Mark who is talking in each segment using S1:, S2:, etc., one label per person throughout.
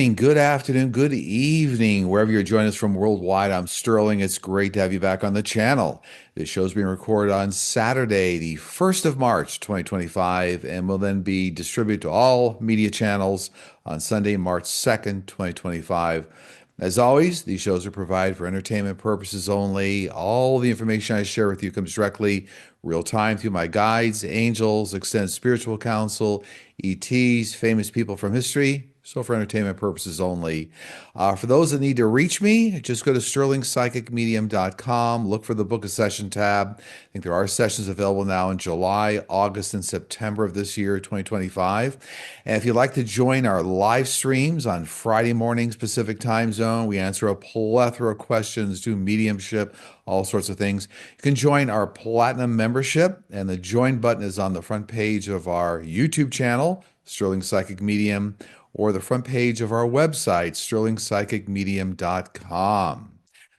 S1: morning, good afternoon, good evening, wherever you're joining us from worldwide. I'm Sterling. It's great to have you back on the channel. This show is being recorded on Saturday, the 1st of March, 2025, and will then be distributed to all media channels on Sunday, March 2nd, 2025. As always, these shows are provided for entertainment purposes only. All the information I share with you comes directly, real time, through my guides, angels, extended spiritual counsel, ETs, famous people from history. So for entertainment purposes only. For those that need to reach me, just go to sterlingpsychicmedium.com, look for the Book a Session tab. I think there are sessions available now in July, August, and September of this year, 2025. And if you'd like to join our live streams on Friday mornings, Pacific time zone, we answer a plethora of questions, do mediumship, all sorts of things. You can join our Platinum membership, and the join button is on the front page of our YouTube channel, Sterling Psychic Medium, or the front page of our website, sterlingpsychicmedium.com.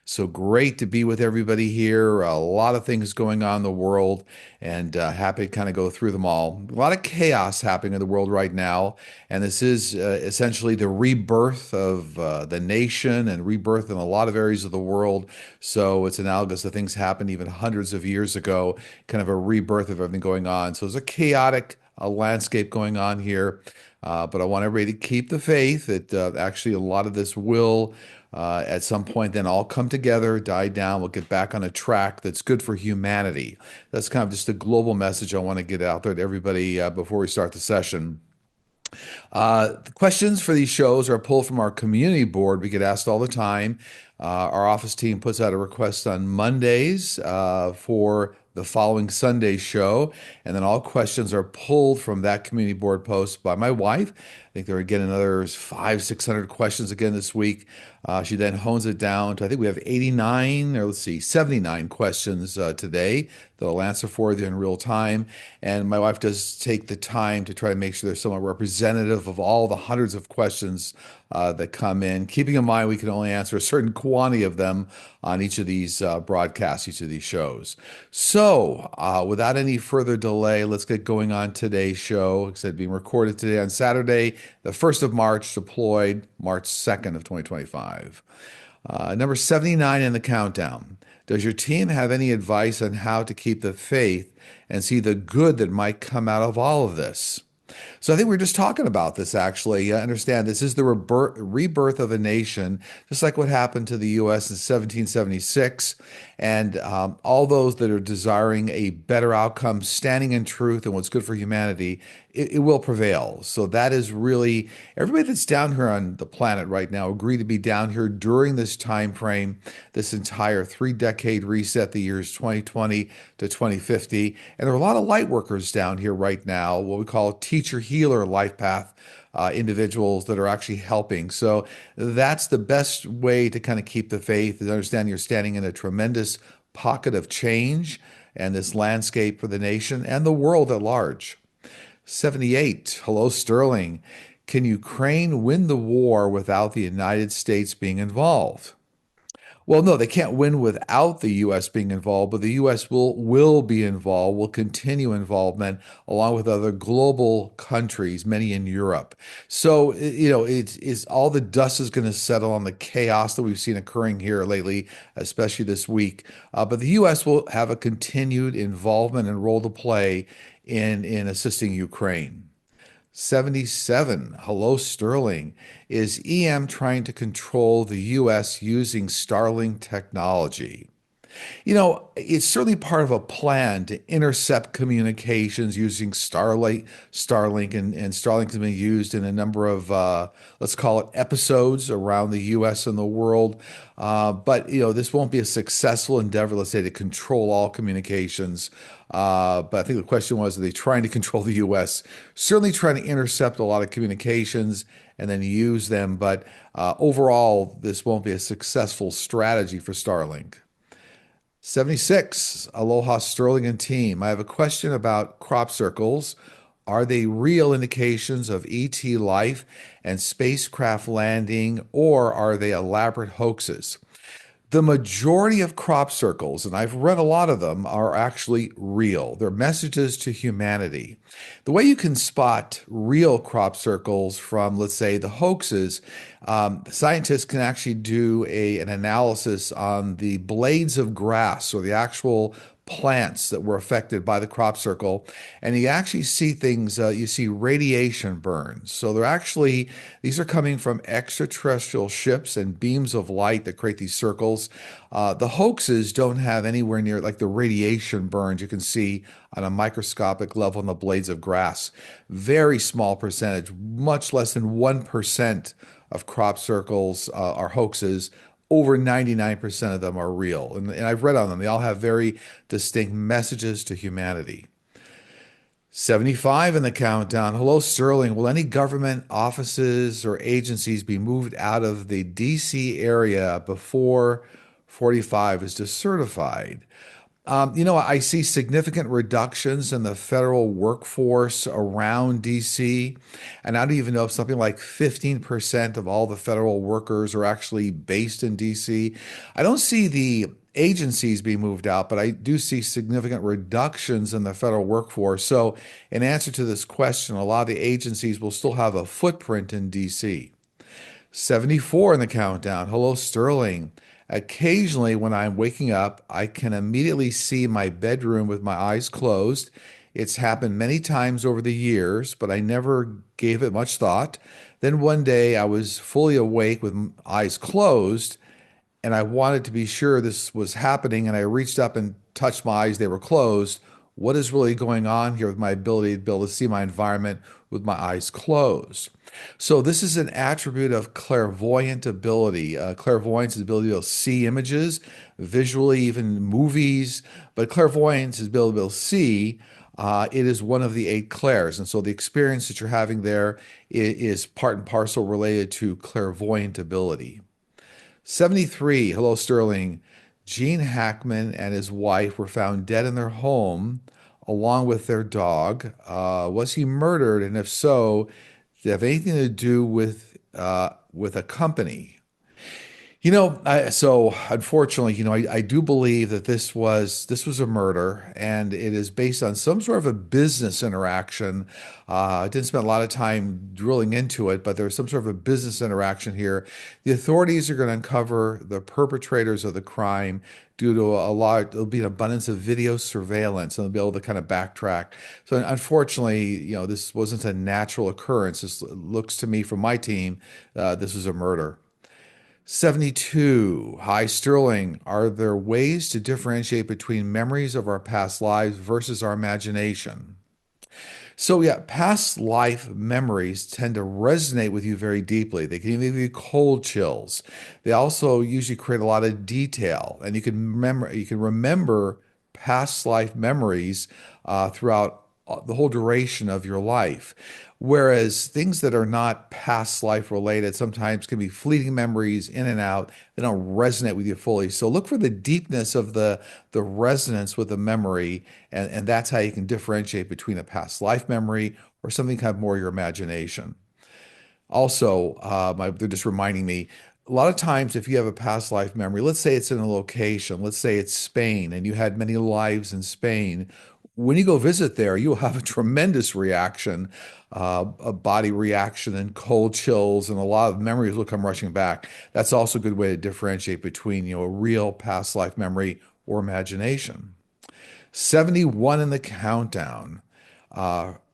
S1: So great to be with everybody here. A lot of things going on in the world, and happy to kind of go through them all. A lot of chaos happening in the world right now, and this is essentially the rebirth of the nation and rebirth in a lot of areas of the world. So it's analogous to things happened even hundreds of years ago, kind of a rebirth of everything going on. So it's a chaotic landscape going on here. But I want everybody to keep the faith that actually a lot of this will, at some point, then all come together, die down. We'll get back on a track that's good for humanity. That's kind of just a global message I want to get out there to everybody before we start the session. The questions for these shows are pulled from our community board. We get asked all the time. Our office team puts out a request on Mondays for the following Sunday show, and then all questions are pulled from that community board post by my wife. I think there are again another 600 questions again this week. She then hones it down to, I think we have 89, or let's see, 79 questions today that I'll answer for you in real time. And my wife does take the time to try to make sure they're somewhat representative of all the hundreds of questions that come in, keeping in mind we can only answer a certain quantity of them on each of these broadcasts, each of these shows. So without any further delay, let's get going on today's show. Like I said, being recorded today on Saturday, the 1st of March, deployed March 2nd of 2025. Number 79 in the countdown. Does your team have any advice on how to keep the faith and see the good that might come out of all of this? So I think we are just talking about this actually. Understand this is the rebirth of a nation, just like what happened to the U.S. in 1776. And all those that are desiring a better outcome, standing in truth and what's good for humanity, it will prevail. So that is really everybody that's down here on the planet right now agree to be down here during this time frame, this entire 3-decade reset, the years 2020 to 2050. And there are a lot of light workers down here right now, what we call teacher healer life path individuals that are actually helping. So that's the best way to kind of keep the faith, is understand you're standing in a tremendous pocket of change and this landscape for the nation and the world at large. 78. Hello, Sterling. Can Ukraine win the war without the United States being involved? Well, no, they can't win without the U.S. being involved, but the U.S. will be involved, will continue involvement along with other global countries, many in Europe. So, it's all the dust is going to settle on the chaos that we've seen occurring here lately, especially this week. But the U.S. will have a continued involvement and role to play in assisting Ukraine. 77. Hello, Sterling. Is EM trying to control the U.S. using Starlink technology? It's certainly part of a plan to intercept communications using Starlink, and Starlink has been used in a number of, let's call it episodes around the U.S. and the world. But this won't be a successful endeavor, let's say, to control all communications. But I think the question was, are they trying to control the U.S.? Certainly trying to intercept a lot of communications and then use them. But overall, this won't be a successful strategy for Starlink. 76. Aloha, Sterling and team. I have a question about crop circles. Are they real indications of ET life and spacecraft landing, or are they elaborate hoaxes? The majority of crop circles, and I've read a lot of them, are actually real. They're messages to humanity. The way you can spot real crop circles from, let's say, the hoaxes, scientists can actually do an analysis on the blades of grass or the actual plants that were affected by the crop circle, and you actually see things, you see radiation burns. So these are coming from extraterrestrial ships and beams of light that create these circles. The hoaxes don't have anywhere near like the radiation burns you can see on a microscopic level on the blades of grass. Very small percentage, much less than 1% of crop circles are hoaxes. Over 99% of them are real. And I've read on them. They all have very distinct messages to humanity. 75 in the countdown. Hello, Sterling. Will any government offices or agencies be moved out of the DC area before 45 is decertified? I see significant reductions in the federal workforce around DC. And I don't even know if something like 15% of all the federal workers are actually based in DC. I don't see the agencies being moved out, but I do see significant reductions in the federal workforce. So, in answer to this question, a lot of the agencies will still have a footprint in DC. 74 in the countdown. Hello, Sterling. Occasionally, when I'm waking up, I can immediately see my bedroom with my eyes closed. It's happened many times over the years, but I never gave it much thought. Then one day, I was fully awake with eyes closed, and I wanted to be sure this was happening, and I reached up and touched my eyes. They were closed. What is really going on here with my ability to be able to see my environment with my eyes closed? So this is an attribute of clairvoyant ability. Clairvoyance is the ability to see images, visually, even movies. But clairvoyance is the ability to see. It is one of the eight clairs. And so the experience that you're having there is part and parcel related to clairvoyant ability. 73, hello, Sterling. Gene Hackman and his wife were found dead in their home along with their dog. Was he murdered? And if so, did it have anything to do with a company? So unfortunately, I do believe that this was a murder, and it is based on some sort of a business interaction. I didn't spend a lot of time drilling into it, but there's some sort of a business interaction here. The authorities are going to uncover the perpetrators of the crime due to there'll be an abundance of video surveillance, and they'll be able to kind of backtrack. So unfortunately, this wasn't a natural occurrence. This looks to me from my team, this was a murder. 72. Hi, Sterling. Are there ways to differentiate between memories of our past lives versus our imagination? So, yeah, past life memories tend to resonate with you very deeply. They can even give you cold chills. They also usually create a lot of detail, and you can remember past life memories throughout the whole duration of your life. Whereas things that are not past life related sometimes can be fleeting memories in and out. They don't resonate with you fully. So look for the deepness of the resonance with the memory, and that's how you can differentiate between a past life memory or something kind of more your imagination. Also, they're just reminding me, a lot of times if you have a past life memory, let's say it's in a location, let's say it's Spain, and you had many lives in Spain. When you go visit there, you'll have a tremendous reaction, a body reaction and cold chills, and a lot of memories will come rushing back. That's also a good way to differentiate between, a real past life memory or imagination. 71 in the countdown.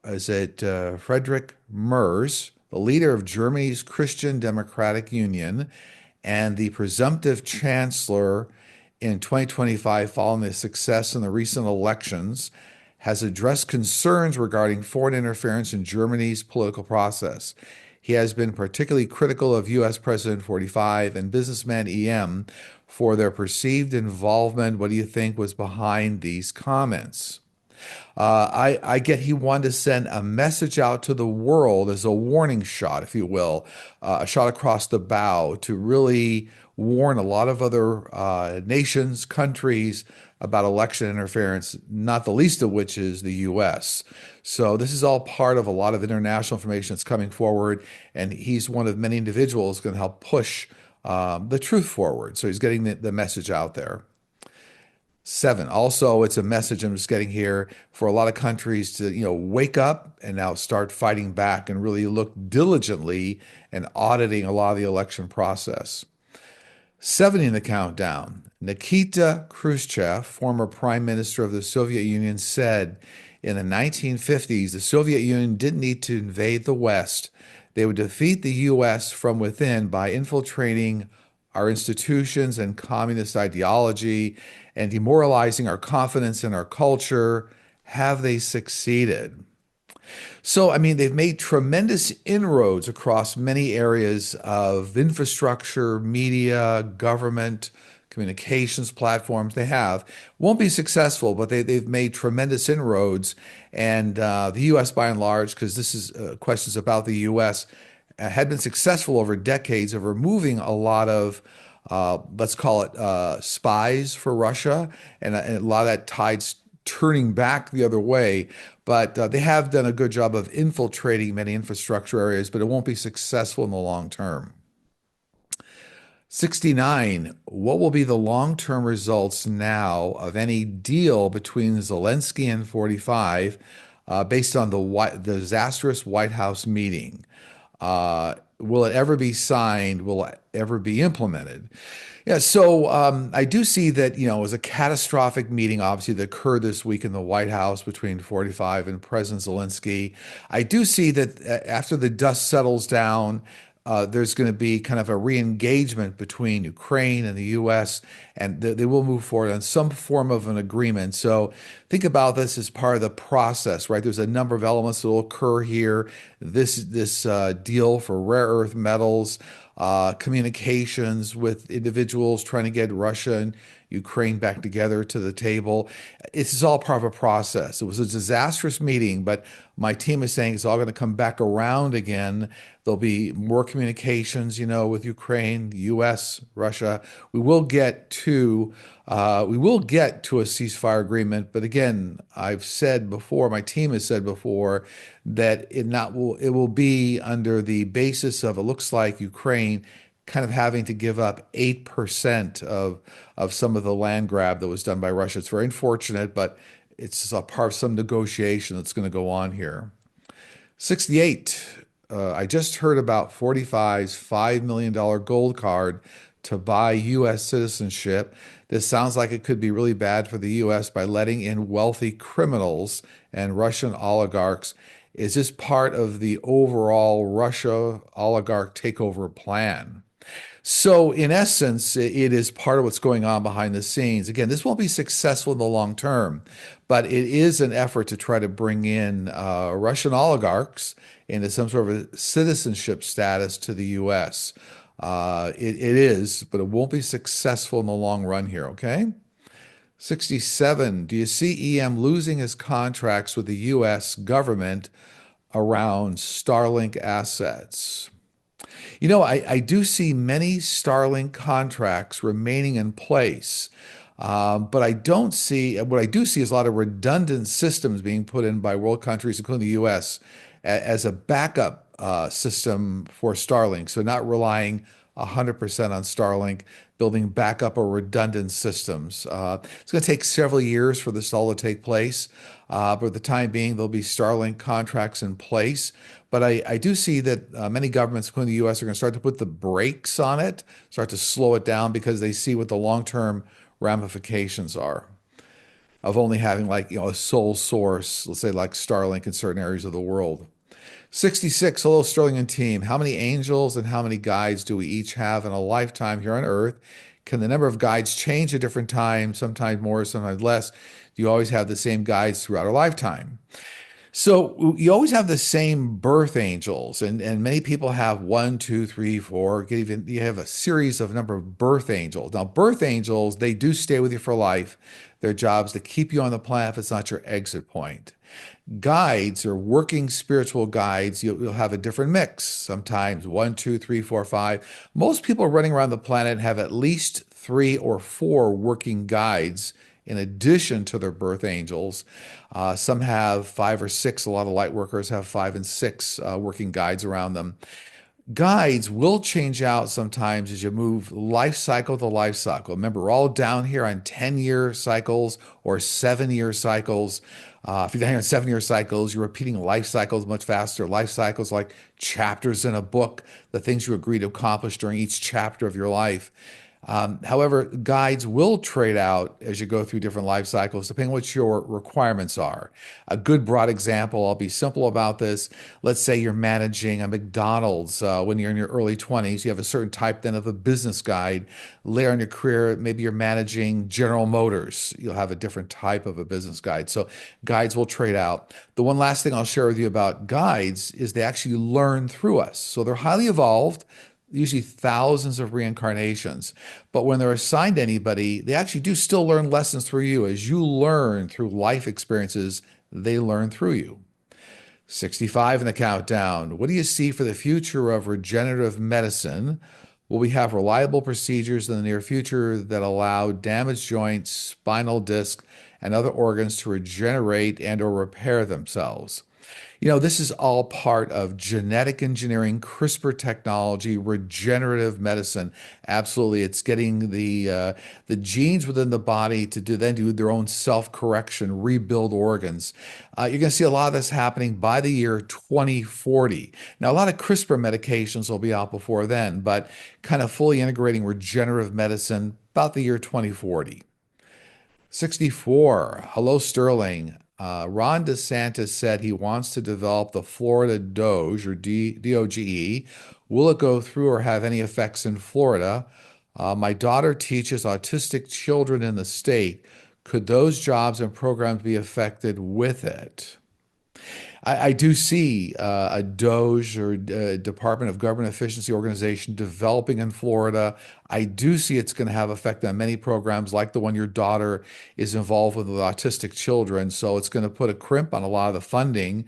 S1: Is it Friedrich Merz, the leader of Germany's Christian Democratic Union and the presumptive chancellor in 2025 following the success in the recent elections, has addressed concerns regarding foreign interference in Germany's political process. He has been particularly critical of U.S. President 45 and businessman EM for their perceived involvement. What do you think was behind these comments? I get he wanted to send a message out to the world as a warning shot, if you will, a shot across the bow to really warn a lot of other nations, countries about election interference, not the least of which is the U.S. So this is all part of a lot of international information that's coming forward, and he's one of many individuals going to help push the truth forward. So he's getting the message out there. Seven, also, it's a message I'm just getting here for a lot of countries to, wake up and now start fighting back and really look diligently and auditing a lot of the election process. 70 in the countdown. Nikita Khrushchev, former prime minister of the Soviet Union, said in the 1950s the Soviet Union didn't need to invade the West. They would defeat the US from within by infiltrating our institutions and communist ideology and demoralizing our confidence in our culture. Have they succeeded? So, I mean, they've made tremendous inroads across many areas of infrastructure, media, government, communications platforms. They have. Won't be successful, but they've made tremendous inroads. And the U.S., by and large, because this is questions about the U.S., had been successful over decades of removing a lot of, let's call it spies for Russia, and a lot of that tides turning back the other way. But they have done a good job of infiltrating many infrastructure areas, but it won't be successful in the long term. 69, what will be the long-term results now of any deal between Zelensky and 45 based on the disastrous White House meeting? Will it ever be signed? Will it ever be implemented? Yeah, so I do see that, it was a catastrophic meeting, obviously, that occurred this week in the White House between 45 and President Zelensky. I do see that after the dust settles down, there's going to be kind of a re-engagement between Ukraine and the U.S., and they will move forward on some form of an agreement. So think about this as part of the process, right? There's a number of elements that will occur here. This deal for rare earth metals, communications with individuals trying to get Russia and Ukraine back together to the table. This is all part of a process. It was a disastrous meeting, but my team is saying it's all going to come back around again. There'll be more communications, with Ukraine, U.S., Russia. We will get to a ceasefire agreement, but again, I've said before, my team has said before that it will be under the basis of, it looks like, Ukraine kind of having to give up 8% of some of the land grab that was done by Russia. It's very unfortunate, but it's a part of some negotiation that's going to go on here. 68. I just heard about 45's $5 million gold card to buy U.S. citizenship. This sounds like it could be really bad for the U.S. by letting in wealthy criminals and Russian oligarchs. Is this part of the overall Russia oligarch takeover plan? So, in essence, it is part of what's going on behind the scenes. Again, this won't be successful in the long term, but it is an effort to try to bring in Russian oligarchs into some sort of a citizenship status to the U.S. It is, but it won't be successful in the long run here, okay? 67, do you see EM losing his contracts with the U.S. government around Starlink assets? I do see many Starlink contracts remaining in place, but I don't see, what I do see is a lot of redundant systems being put in by world countries, including the US, as a backup system for Starlink. So not relying 100% on Starlink, building backup or redundant systems. It's going to take several years for this all to take place, but at the time being, there'll be Starlink contracts in place. But I do see that many governments, including the US, are going to start to put the brakes on it, start to slow it down because they see what the long-term ramifications are of only having, like, a sole source, let's say like Starlink in certain areas of the world. 66, hello, Sterling and team. How many angels and how many guides do we each have in a lifetime here on Earth? Can the number of guides change at different times, sometimes more, sometimes less? Do you always have the same guides throughout our lifetime? So you always have the same birth angels, and many people have one, two, three, four. Even you have a series of number of birth angels. Now, birth angels, they do stay with you for life. Their job is to keep you on the planet if it's not your exit point. Guides or working spiritual guides, you'll have a different mix. Sometimes one, two, three, four, five. Most people running around the planet have at least 3 or 4 working guides in addition to their birth angels. Some have 5 or 6. A lot of light workers have 5 and 6 working guides around them. Guides will change out sometimes as you move life cycle to life cycle. Remember, we're all down here on 10-year cycles or 7-year cycles. If you're down here on 7-year cycles, you're repeating life cycles much faster. Life cycles like chapters in a book, the things you agree to accomplish during each chapter of your life. However, guides will trade out as you go through different life cycles, depending on what your requirements are. A good broad example, I'll be simple about this. Let's say you're managing a McDonald's when you're in your early 20s. You have a certain type then of a business guide. Later in your career, maybe you're managing General Motors. You'll have a different type of a business guide. So guides will trade out. The one last thing I'll share with you about guides is they actually learn through us. So they're highly evolved, usually thousands of reincarnations. But when they're assigned to anybody, they actually do still learn lessons through you. As you learn through life experiences, they learn through you. 65 in the countdown. What do you see for the future of regenerative medicine? Will we have reliable procedures in the near future that allow damaged joints, spinal disc, and other organs to regenerate and or repair themselves? This is all part of genetic engineering, CRISPR technology, regenerative medicine. Absolutely, it's getting the genes within the body to do their own self-correction, rebuild organs. You're going to see a lot of this happening by the year 2040. Now, a lot of CRISPR medications will be out before then, but kind of fully integrating regenerative medicine about the year 2040. 64. Hello, Sterling. Ron DeSantis said he wants to develop the Florida Doge or DOGE. Will it go through or have any effects in Florida? My daughter teaches autistic children in the state. Could those jobs and programs be affected with it? I do see a DOGE or Department of Government Efficiency organization developing in Florida. I do see it's going to have effect on many programs like the one your daughter is involved with autistic children. So it's going to put a crimp on a lot of the funding.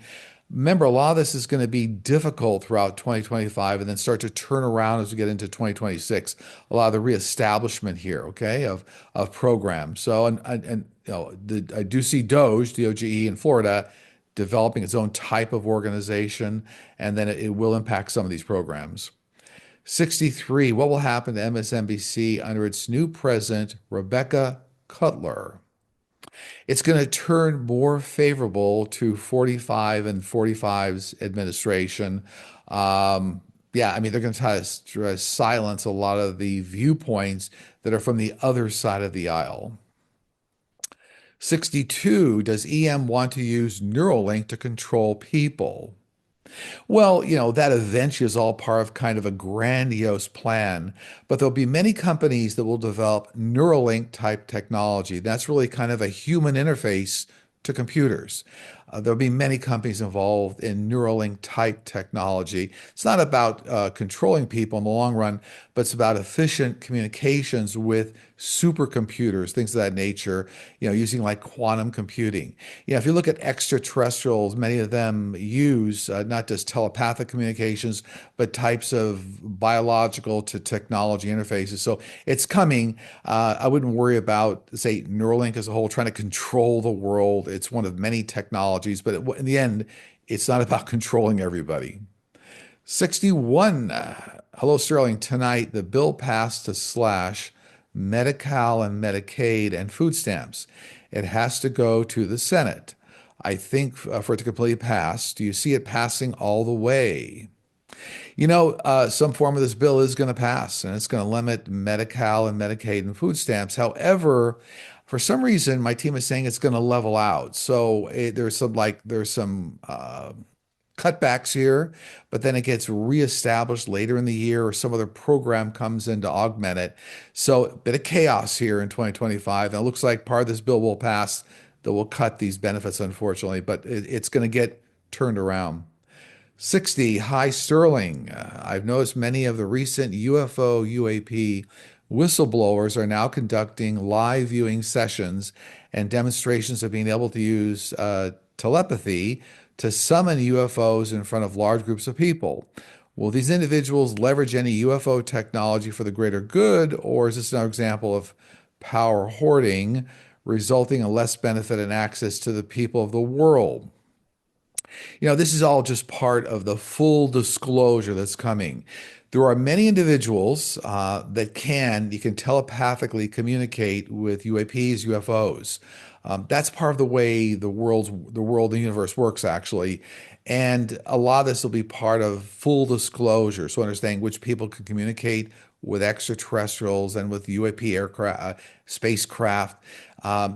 S1: Remember, a lot of this is going to be difficult throughout 2025 and then start to turn around as we get into 2026. A lot of the reestablishment here, okay, of programs. So, I do see DOGE, DOGE in Florida developing its own type of organization, and then it will impact some of these programs. 63, what will happen to MSNBC under its new president, Rebecca Cutler? It's going to turn more favorable to 45 and 45's administration. Yeah, I mean, they're going to try to silence a lot of the viewpoints that are from the other side of the aisle. 62, does EM want to use Neuralink to control people? Well, that eventually is all part of kind of a grandiose plan, but there'll be many companies that will develop Neuralink type technology. That's really kind of a human interface to computers. There'll be many companies involved in Neuralink type technology. It's not about controlling people in the long run, but it's about efficient communications with supercomputers, things of that nature, using like quantum computing. If you look at extraterrestrials, many of them use not just telepathic communications, but types of biological to technology interfaces. So it's coming. I wouldn't worry about, say, Neuralink as a whole, trying to control the world. It's one of many technologies, but in the end, it's not about controlling everybody. 61. Hello, Sterling. Tonight, the bill passed to slash Medi-Cal and Medicaid and food stamps. It has to go to the Senate. I think for it to completely pass, do you see it passing all the way? Some form of this bill is going to pass, and it's going to limit Medi-Cal and Medicaid and food stamps. However, for some reason, my team is saying it's going to level out. So there's some cutbacks here, but then it gets reestablished later in the year, or some other program comes in to augment it. So a bit of chaos here in 2025. And it looks like part of this bill will pass that will cut these benefits, unfortunately, but it's going to get turned around. 60, hi Sterling. I've noticed many of the recent UFO, UAP whistleblowers are now conducting live viewing sessions and demonstrations of being able to use telepathy to summon UFOs in front of large groups of people. Will these individuals leverage any UFO technology for the greater good, or is this another example of power hoarding, resulting in less benefit and access to the people of the world? This is all just part of the full disclosure that's coming. There are many individuals you can telepathically communicate with UAPs, UFOs. That's part of the way the universe works, actually. And a lot of this will be part of full disclosure. So understanding which people can communicate with extraterrestrials and with UAP aircraft, spacecraft.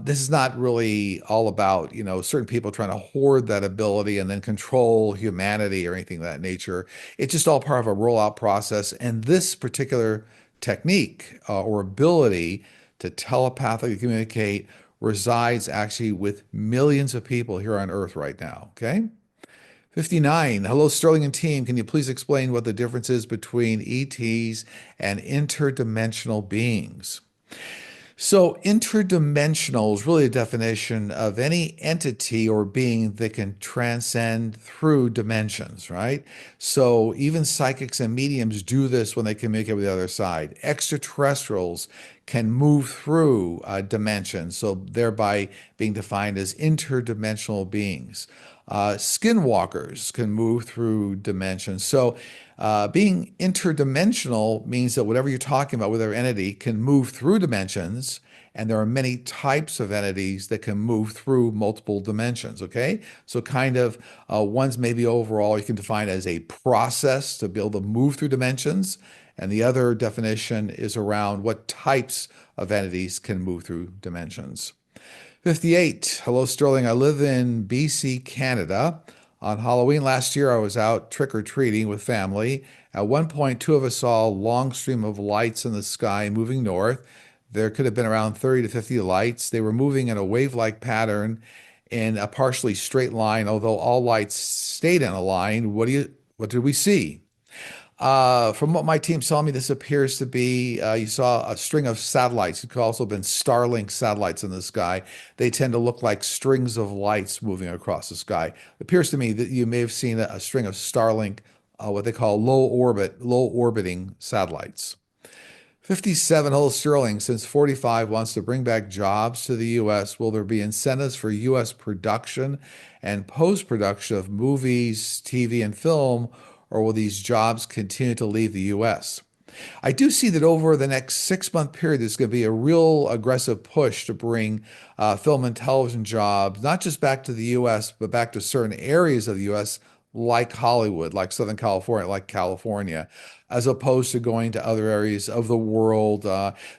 S1: This is not really all about, certain people trying to hoard that ability and then control humanity or anything of that nature. It's just all part of a rollout process. And this particular technique or ability to telepathically communicate resides actually with millions of people here on Earth right now. Okay. 59. Hello, Sterling and team. Can you please explain what the difference is between ETs and interdimensional beings? So, interdimensional is really a definition of any entity or being that can transcend through dimensions, right? So, even psychics and mediums do this when they communicate with the other side. Extraterrestrials can move through dimensions, so thereby being defined as interdimensional beings. Skinwalkers can move through dimensions. So, being interdimensional means that whatever you're talking about, whatever entity, can move through dimensions, and there are many types of entities that can move through multiple dimensions. Okay, so kind of one's maybe overall you can define as a process to be able to move through dimensions, and the other definition is around what types of entities can move through dimensions. 58. Hello, Sterling. I live in BC, Canada. On Halloween last year, I was out trick-or-treating with family. At one point, two of us saw a long stream of lights in the sky moving north. There could have been around 30 to 50 lights. They were moving in a wave-like pattern in a partially straight line, although all lights stayed in a line. What did we see? From what my team's telling me, this appears to be you saw a string of satellites. It could also have been Starlink satellites in the sky. They tend to look like strings of lights moving across the sky. It appears to me that you may have seen a string of Starlink, what they call low orbiting satellites. 57. Hello, Sterling. Since 45 wants to bring back jobs to the U.S., will there be incentives for U.S. production and post-production of movies, TV, and film, or will these jobs continue to leave the U.S.? I do see that over the next 6 month period, there's going to be a real aggressive push to bring film and television jobs, not just back to the U.S., but back to certain areas of the U.S., like Hollywood, like Southern California, like California, as opposed to going to other areas of the world.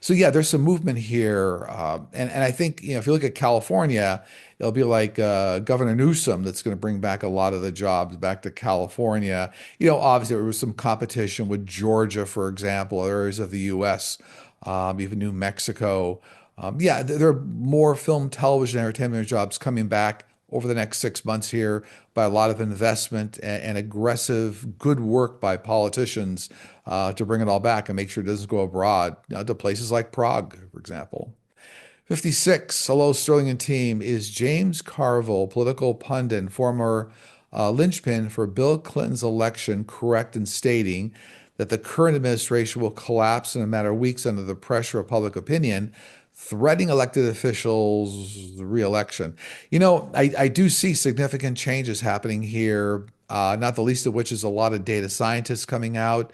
S1: So yeah, there's some movement here, and I think if you look at California, it'll be like Governor Newsom that's going to bring back a lot of the jobs back to California. Obviously there was some competition with Georgia, for example, areas of the U.S., even New Mexico. Yeah, there are more film, television, entertainment jobs coming back over the next 6 months here by a lot of investment and aggressive good work by politicians to bring it all back and make sure it doesn't go abroad to places like Prague, for example. 56. Hello, Sterling and team. Is James Carville, political pundit and former linchpin for Bill Clinton's election, correct in stating that the current administration will collapse in a matter of weeks under the pressure of public opinion, threatening elected officials' reelection? I do see significant changes happening here, not the least of which is a lot of data scientists coming out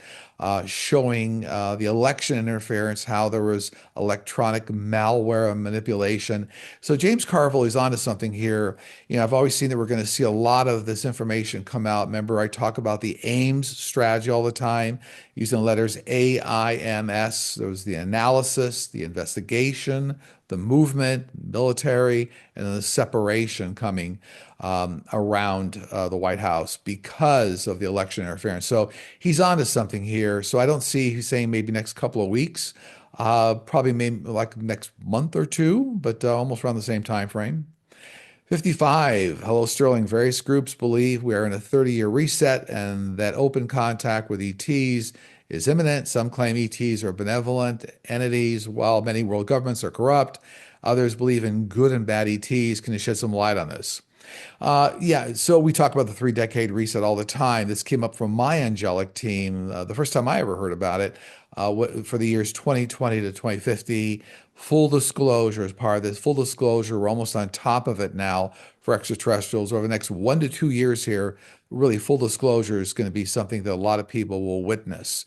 S1: showing the election interference, how there was electronic malware and manipulation. So James Carville is onto something here. I've always seen that we're going to see a lot of this information come out. Remember, I talk about the AIMS strategy all the time, using the letters AIMS. There was the analysis, the investigation, the movement, military, and then the separation coming around the White House because of the election interference. So he's onto something here. So I don't see he's saying maybe next couple of weeks, probably maybe like next month or two, but almost around the same time frame. 55. Hello, Sterling. Various groups believe we are in a 30-year reset and that open contact with ETs is imminent. Some claim ETs are benevolent entities, while many world governments are corrupt. Others believe in good and bad ETs. Can you shed some light on this? Yeah, so we talk about the 3 decade reset all the time. This came up from my angelic team the first time I ever heard about it. for the years 2020 to 2050. Full disclosure as part of this. Full disclosure, we're almost on top of it now for extraterrestrials over the next 1 to 2 years here. Really, full disclosure is going to be something that a lot of people will witness.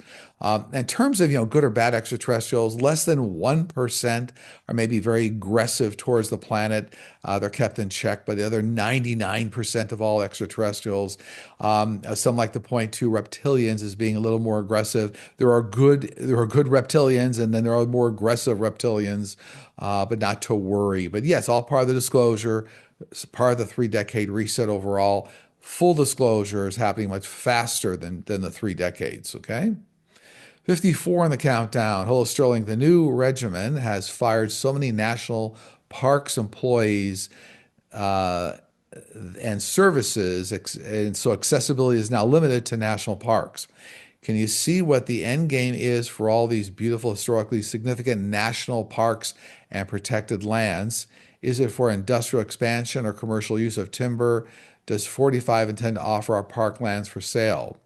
S1: In terms of good or bad extraterrestrials, less than 1% are maybe very aggressive towards the planet. They're kept in check by the other 99% of all extraterrestrials. Some like to point to reptilians as being a little more aggressive. There are good reptilians, and then there are more aggressive reptilians, but not to worry. But yes, all part of the disclosure. It's part of the 3 decade reset overall. Full disclosure is happening much faster than the 3 decades. Okay. 54 in the countdown. Hello, Sterling. The new regimen has fired so many national parks employees uh, and services, and so accessibility is now limited to national parks. Can you see what the end game is for all these beautiful, historically significant national parks and protected lands? Is it for industrial expansion or commercial use of timber? Does 45 intend to offer our parklands for sale?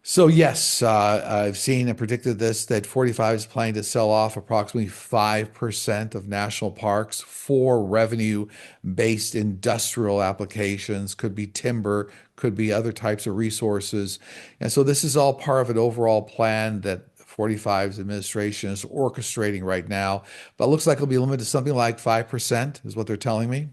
S1: So yes, I've seen and predicted this that 45 is planning to sell off approximately 5% of national parks for revenue-based industrial applications. Could be timber, could be other types of resources. And so this is all part of an overall plan that 45's administration is orchestrating right now. But it looks like it'll be limited to something like 5%, is what they're telling me.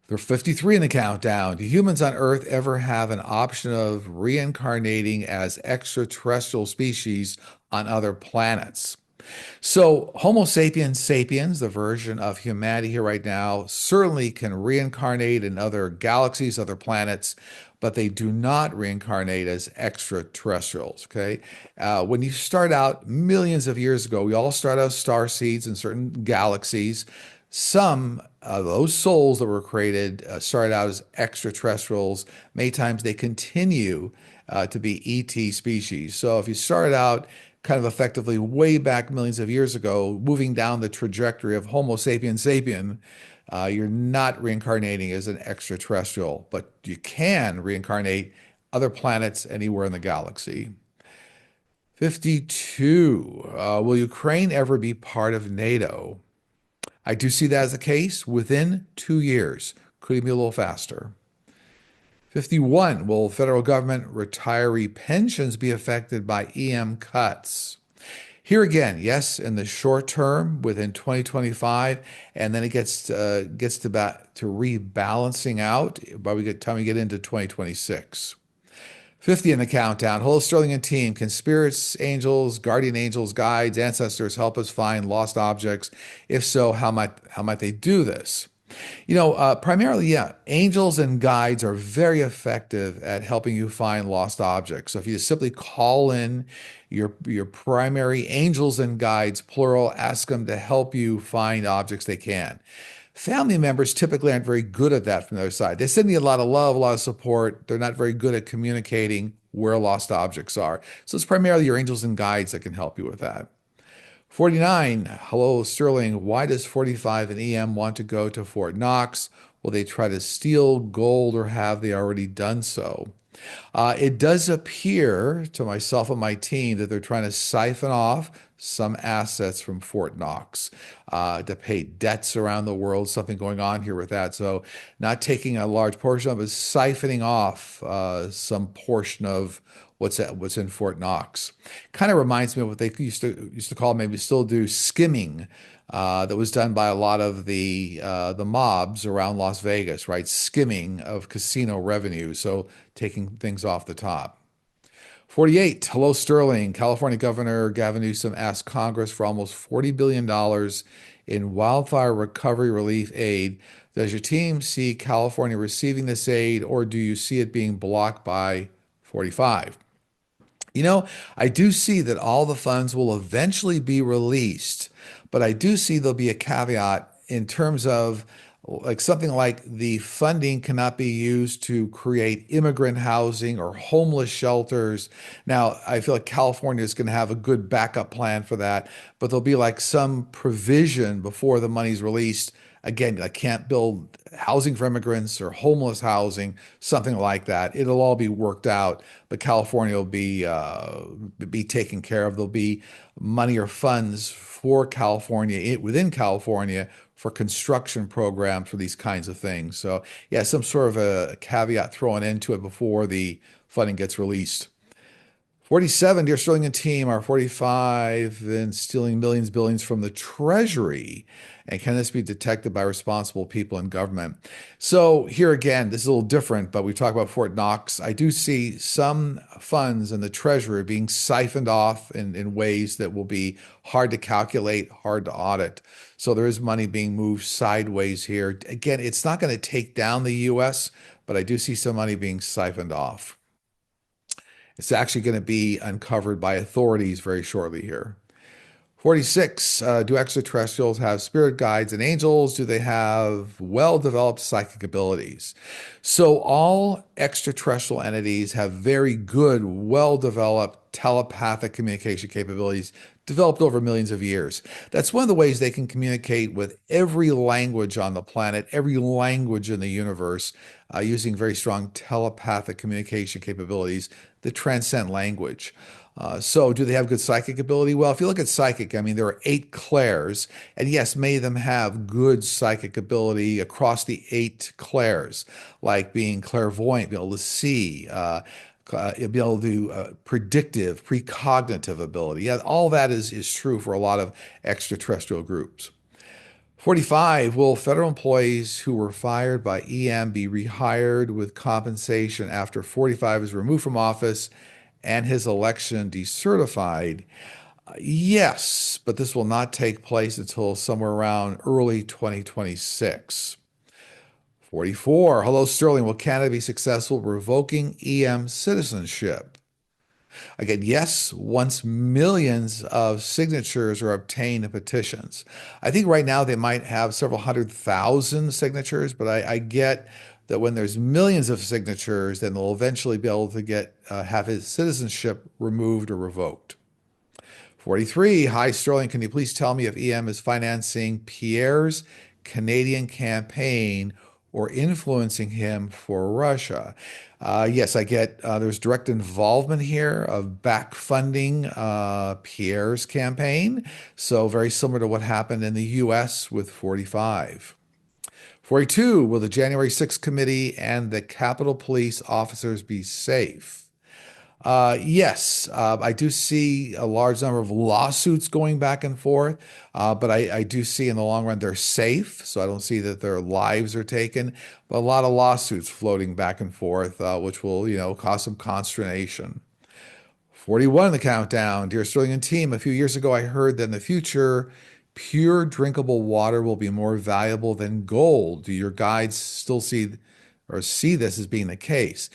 S1: There are 53 in the countdown. Do humans on Earth ever have an option of reincarnating as extraterrestrial species on other planets? So, Homo sapiens sapiens, the version of humanity here right now, certainly can reincarnate in other galaxies, other planets, but they do not reincarnate as extraterrestrials. Okay. When you start out millions of years ago, we all start out as star seeds in certain galaxies. Some of those souls that were created started out as extraterrestrials. Many times they continue to be ET species. So if you started out kind of effectively way back millions of years ago, moving down the trajectory of Homo sapiens sapien, you're not reincarnating as an extraterrestrial, but you can reincarnate other planets anywhere in the galaxy. 52. Will Ukraine ever be part of NATO? I do see that as the case within 2 years. Could even be a little faster. 51. Will federal government retiree pensions be affected by EM cuts? Here again, yes, in the short term, within 2025, and then it gets to rebalancing out by the time we get into 2026. 50 in the countdown. Hello, Sterling and team. Can spirits, angels, guardian angels, guides, ancestors help us find lost objects? If so, how might they do this? Primarily, yeah, angels and guides are very effective at helping you find lost objects. So if you just simply call in your primary angels and guides, plural, ask them to help you find objects they can. Family members typically aren't very good at that from the other side. They send you a lot of love, a lot of support. They're not very good at communicating where lost objects are. So it's primarily your angels and guides that can help you with that. 49. Hello, Sterling. Why does 45 and EM want to go to Fort Knox? Will they try to steal gold or have they already done so? It does appear to myself and my team that they're trying to siphon off some assets from Fort Knox to pay debts around the world, something going on here with that. So, not taking a large portion of it, siphoning off some portion of what's in Fort Knox. Kind of reminds me of what they used to call, maybe still do, skimming. That was done by a lot of the mobs around Las Vegas, right? Skimming of casino revenue, so taking things off the top. 48. Hello, Sterling. California Governor Gavin Newsom asked Congress for almost $40 billion in wildfire recovery relief aid. Does your team see California receiving this aid, or do you see it being blocked by 45? I do see that all the funds will eventually be released, but I do see there'll be a caveat in terms of like something like the funding cannot be used to create immigrant housing or homeless shelters. Now, I feel like California is going to have a good backup plan for that, but there'll be like some provision before the money's released Again, I can't build housing for immigrants or homeless housing, something like that. It'll all be worked out, but California will be taken care of. There'll be money or funds for California, within California, for construction programs for these kinds of things. So, yeah, some sort of a caveat thrown into it before the funding gets released. 47, dear Sterling and team, are 45 and stealing millions, billions from the Treasury. And can this be detected by responsible people in government? So here again, this is a little different, but we talk about Fort Knox. I do see some funds in the Treasury being siphoned off in ways that will be hard to calculate, hard to audit. So there is money being moved sideways here. Again, it's not going to take down the U.S., but I do see some money being siphoned off. It's actually going to be uncovered by authorities very shortly here. 46, do extraterrestrials have spirit guides and angels? Do they have well-developed psychic abilities? So all extraterrestrial entities have very good, well-developed telepathic communication capabilities developed over millions of years. That's one of the ways they can communicate with every language on the planet, every language in the universe, using very strong telepathic communication capabilities that transcend language. So, do they have good psychic ability? Well, if you look at psychic, I mean, there are eight clairs, and yes, many of them have good psychic ability across the eight clairs, like being clairvoyant, be able to see, be able to do predictive, precognitive ability. Yeah, all that is true for a lot of extraterrestrial groups. 45, will federal employees who were fired by EM be rehired with compensation after 45 is removed from office and his election decertified? Yes, but this will not take place until somewhere around early 2026. 44, hello Sterling, will Canada be successful revoking EM citizenship? Again, yes, once millions of signatures are obtained in petitions. I think right now they might have several 100,000 signatures, but I get that when there's millions of signatures, then they'll eventually be able to have his citizenship removed or revoked. 43, hi Sterling, can you please tell me if EM is financing Pierre's Canadian campaign or influencing him for Russia? Yes, I get there's direct involvement here of back funding Pierre's campaign. So very similar to what happened in the US with 45. 42, will the January 6th committee and the Capitol Police officers be safe? Yes, I do see a large number of lawsuits going back and forth, but I do see in the long run they're safe, so I don't see that their lives are taken, but a lot of lawsuits floating back and forth, which will, cause some consternation. 41 in the countdown. Dear Sterling and team, a few years ago I heard that in the future, pure drinkable water will be more valuable than gold. Do your guides still see this as being the case?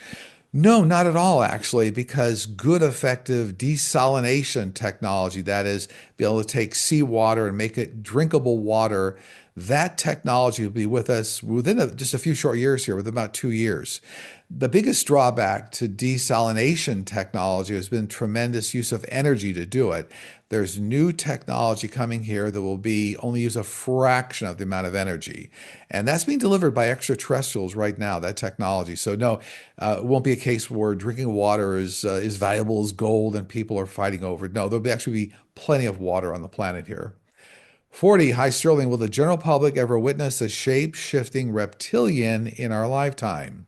S1: No, not at all, actually, because good, effective desalination technology, that is, be able to take seawater and make it drinkable water, that technology will be with us within just a few short years here, within about 2 years. The biggest drawback to desalination technology has been tremendous use of energy to do it. There's new technology coming here that will be only use a fraction of the amount of energy. And that's being delivered by extraterrestrials right now, that technology. So no, it won't be a case where drinking water is valuable as gold and people are fighting over it. No, there'll actually be plenty of water on the planet here. 40, hi Sterling, will the general public ever witness a shape-shifting reptilian in our lifetime?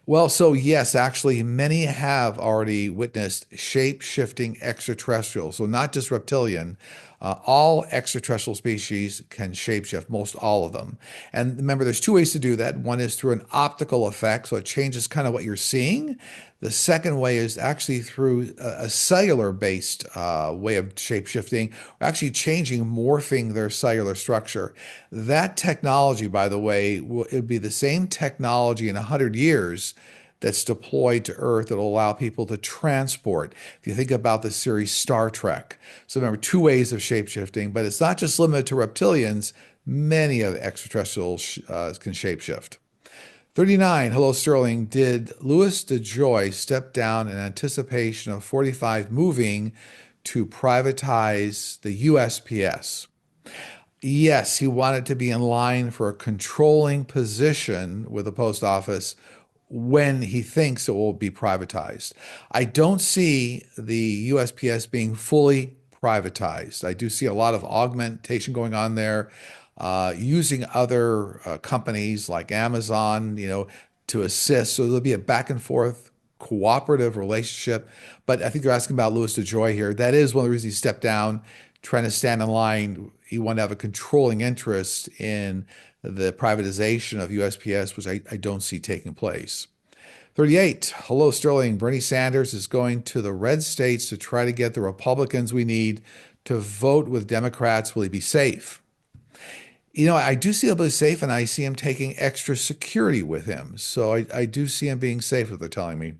S1: Well, so yes, actually, many have already witnessed shape-shifting extraterrestrials. So not just reptilian, all extraterrestrial species can shapeshift, most all of them. And remember, there's two ways to do that. One is through an optical effect, so it changes kind of what you're seeing. The second way is actually through a cellular-based way of shapeshifting, actually changing, morphing their cellular structure. That technology, by the way, it'd be the same technology in 100 years that's deployed to Earth that will allow people to transport. If you think about the series Star Trek. So remember, two ways of shapeshifting, but it's not just limited to reptilians. Many of the extraterrestrials can shapeshift. 39, hello Sterling. Did Louis DeJoy step down in anticipation of 45 moving to privatize the USPS? Yes, he wanted to be in line for a controlling position with the post office when he thinks it will be privatized. I don't see the USPS being fully privatized. I do see a lot of augmentation going on there, using other companies like Amazon, to assist. So there'll be a back and forth cooperative relationship. But I think they're asking about Louis DeJoy here. That is one of the reasons he stepped down, trying to stand in line. He wanted to have a controlling interest in the privatization of USPS, which I don't see taking place. 38. Hello, Sterling. Bernie Sanders is going to the red states to try to get the Republicans we need to vote with Democrats. Will he be safe? I do see him being safe, and I see him taking extra security with him. So I do see him being safe, what they're telling me.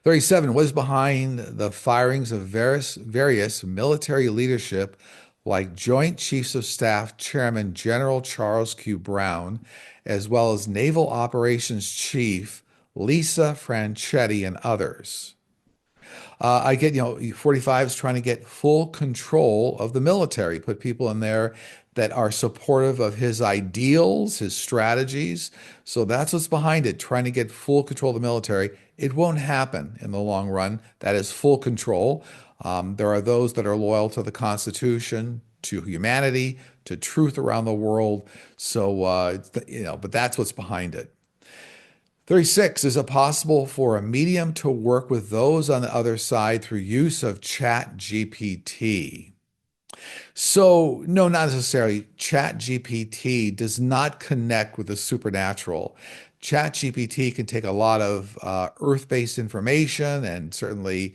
S1: 37. What is behind the firings of various military leadership like Joint Chiefs of Staff Chairman General Charles Q. Brown, as well as Naval Operations Chief Lisa Franchetti and others? I get, 45 is trying to get full control of the military, put people in there that are supportive of his ideals, his strategies. So that's what's behind it, trying to get full control of the military. It won't happen in the long run. That is full control. There are those that are loyal to the Constitution, to humanity, to truth around the world. So, but that's what's behind it. 36, is it possible for a medium to work with those on the other side through use of Chat GPT? So, no, not necessarily. Chat GPT does not connect with the supernatural. Chat GPT can take a lot of earth-based information and certainly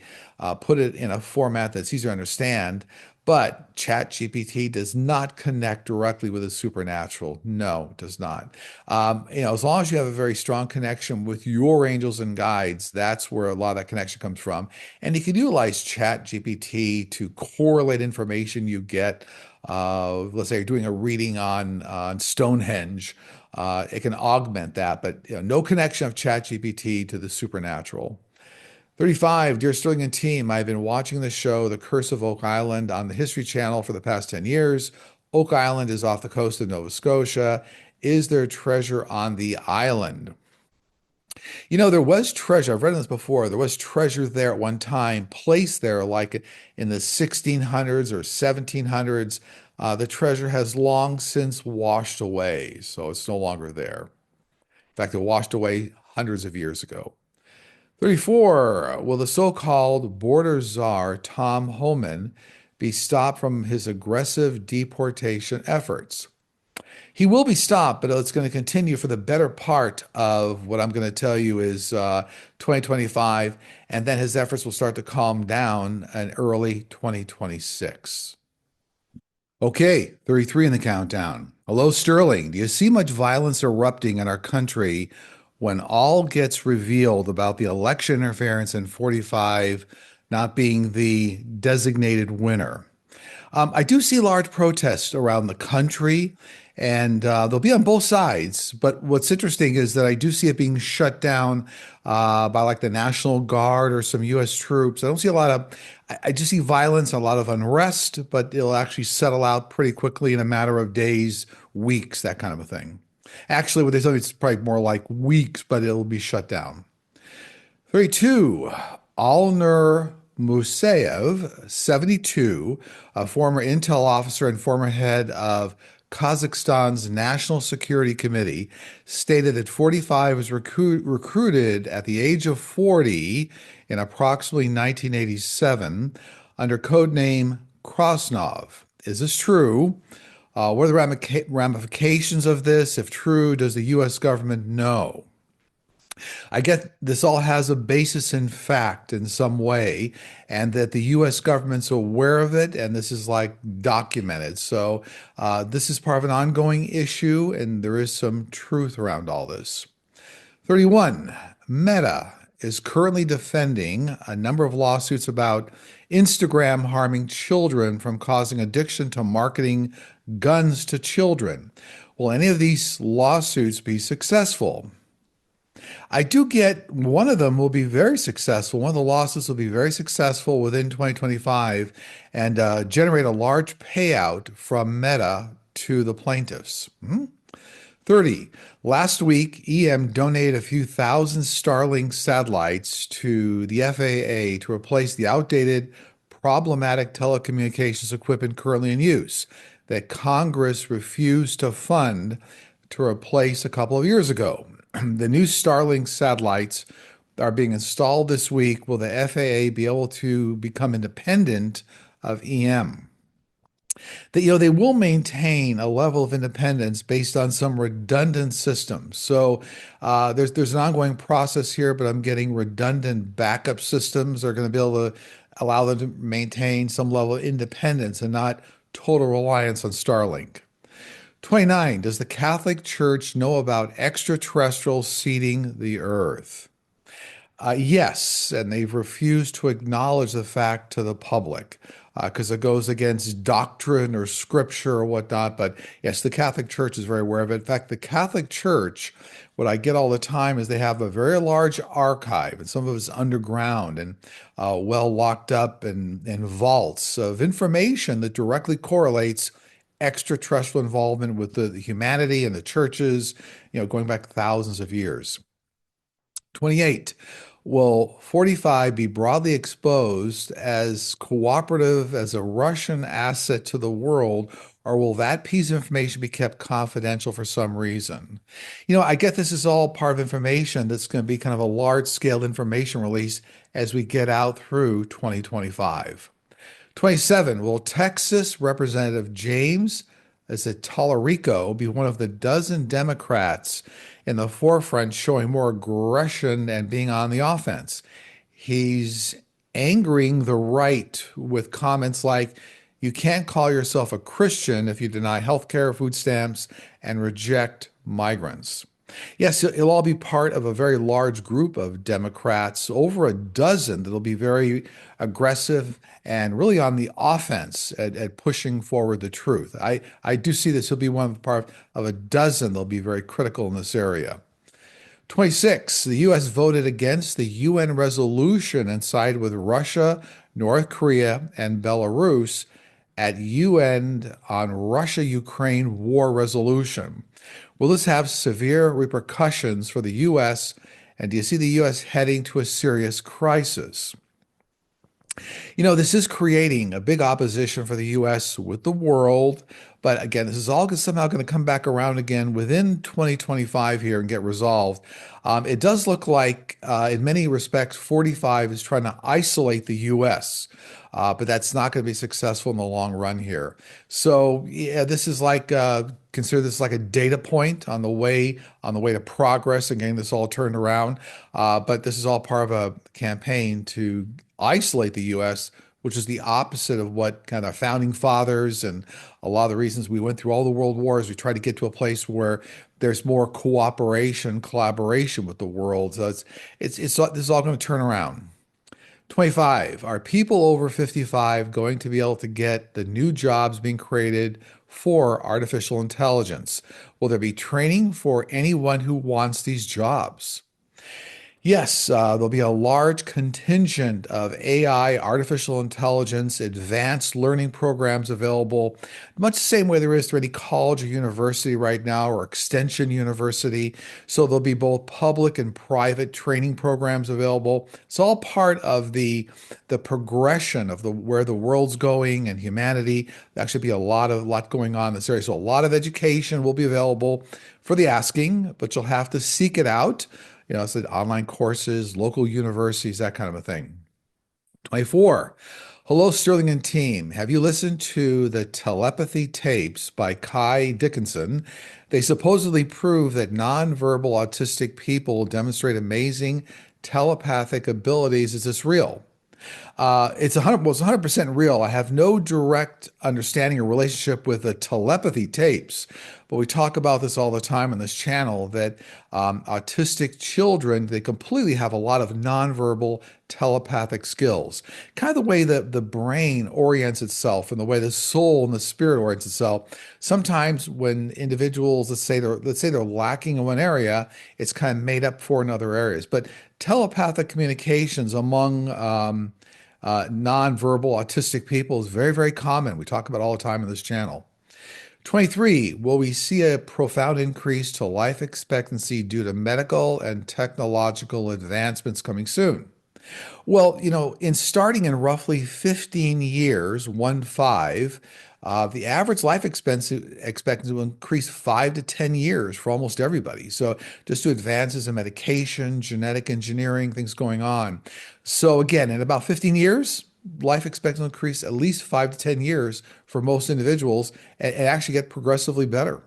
S1: put it in a format that's easier to understand. But Chat GPT does not connect directly with the supernatural. No, it does not. As long as you have a very strong connection with your angels and guides, that's where a lot of that connection comes from. And you can utilize Chat GPT to correlate information you get. Let's say you're doing a reading on Stonehenge. It can augment that, but no connection of ChatGPT to the supernatural. 35, dear Sterling and team, I've been watching the show The Curse of Oak Island on the History Channel for the past 10 years. Oak Island is off the coast of Nova Scotia. Is there treasure on the island? There was treasure. I've read this before. There was treasure there at one time, placed there like in the 1600s or 1700s. The treasure has long since washed away, so it's no longer there. In fact, it washed away hundreds of years ago. 34. Will the so-called border czar, Tom Homan, be stopped from his aggressive deportation efforts? He will be stopped, but it's going to continue for the better part of what I'm going to tell you is 2025, and then his efforts will start to calm down in early 2026. Okay, 33 in the countdown. Hello, Sterling. Do you see much violence erupting in our country when all gets revealed about the election interference in 45 not being the designated winner? I do see large protests around the country, and they'll be on both sides. But what's interesting is that I do see it being shut down by like the National Guard or some U.S. troops. I don't see a lot of, I just see violence, a lot of unrest, but it'll actually settle out pretty quickly in a matter of days, weeks, that kind of a thing. Actually, what they tell me, it's probably more like weeks, but it'll be shut down. 32, Alnur Musayev, 72, a former intel officer and former head of Kazakhstan's National Security Committee, stated that 45 was recruited at the age of 40 in approximately 1987 under codename Krasnov. Is this true? What are the ramifications of this? If true, does the U.S. government know? I get this all has a basis in fact in some way, and that the US government's aware of it, and this is like documented. So this is part of an ongoing issue, and there is some truth around all this. 31, Meta is currently defending a number of lawsuits about Instagram harming children from causing addiction to marketing guns to children. Will any of these lawsuits be successful? I do get one of them will be very successful. One of the losses will be very successful within 2025 and generate a large payout from Meta to the plaintiffs. 30. Last week, EM donated a few thousand Starlink satellites to the FAA to replace the outdated, problematic telecommunications equipment currently in use that Congress refused to fund to replace a couple of years ago. The new Starlink satellites are being installed this week. Will the FAA be able to become independent of EM? That they will maintain a level of independence based on some redundant systems. So there's an ongoing process here, but I'm getting redundant backup systems that are going to be able to allow them to maintain some level of independence and not total reliance on Starlink. 29. Does the Catholic Church know about extraterrestrials seeding the earth? Yes, and they've refused to acknowledge the fact to the public because it goes against doctrine or scripture or whatnot. But yes, the Catholic Church is very aware of it. In fact, the Catholic Church, what I get all the time is they have a very large archive, and some of it's underground and well locked up and vaults of information that directly correlates extraterrestrial involvement with the humanity and the churches, going back thousands of years. 28. Will 45 be broadly exposed as cooperative as a Russian asset to the world, or will that piece of information be kept confidential for some reason? I get this is all part of information that's going to be kind of a large scale information release as we get out through 2025. 27. Will Texas Representative James as a Tallarico be one of the dozen Democrats in the forefront showing more aggression and being on the offense? He's angering the right with comments like, you can't call yourself a Christian if you deny health care, food stamps, and reject migrants. Yes, it'll all be part of a very large group of Democrats, over a dozen that'll be very aggressive and really on the offense at pushing forward the truth. I do see this. He'll be one part of a dozen that'll be very critical in this area. 26, the U.S. voted against the UN resolution and sided with Russia, North Korea, and Belarus at UN on Russia-Ukraine war resolution. Will this have severe repercussions for the U.S.? And do you see the U.S. heading to a serious crisis? This is creating a big opposition for the U.S. with the world. But again, this is all somehow going to come back around again within 2025 here and get resolved. It does look like, in many respects, 45 is trying to isolate the U.S., but that's not going to be successful in the long run here. So, yeah, this is like consider this like a data point on the way to progress and getting this all turned around. But this is all part of a campaign to isolate the U.S., which is the opposite of what kind of founding fathers and a lot of the reasons we went through all the world wars. We try to get to a place where there's more cooperation, collaboration with the world. So this is all going to turn around. 25. Are people over 55 going to be able to get the new jobs being created for artificial intelligence? Will there be training for anyone who wants these jobs? Yes, there'll be a large contingent of AI, artificial intelligence, advanced learning programs available, much the same way there is to any college or university right now or extension university. So there'll be both public and private training programs available. It's all part of the progression of where the world's going and humanity. There'll actually be a lot going on in this area. So a lot of education will be available for the asking, but you'll have to seek it out. It's like online courses, local universities, that kind of a thing. 24. Hello, Sterling and team. Have you listened to the telepathy tapes by Kai Dickinson? They supposedly prove that nonverbal autistic people demonstrate amazing telepathic abilities. Is this real? It's 100, well, it's 100% real. I have no direct understanding or relationship with the telepathy tapes, but we talk about this all the time on this channel that autistic children, they completely have a lot of nonverbal telepathic skills. Kind of the way that the brain orients itself and the way the soul and the spirit orients itself. Sometimes when individuals, let's say they're lacking in one area, it's kind of made up for in other areas. But telepathic communications among nonverbal autistic people is very, very common. We talk about it all the time on this channel. 23, will we see a profound increase to life expectancy due to medical and technological advancements coming soon? Well, in starting in roughly 15 years, 1 5, the average life expectancy will increase 5 to 10 years for almost everybody. So just to advances in medication, genetic engineering, things going on. So again, in about 15 years, life expectancy will increase at least 5 to 10 years for most individuals and actually get progressively better.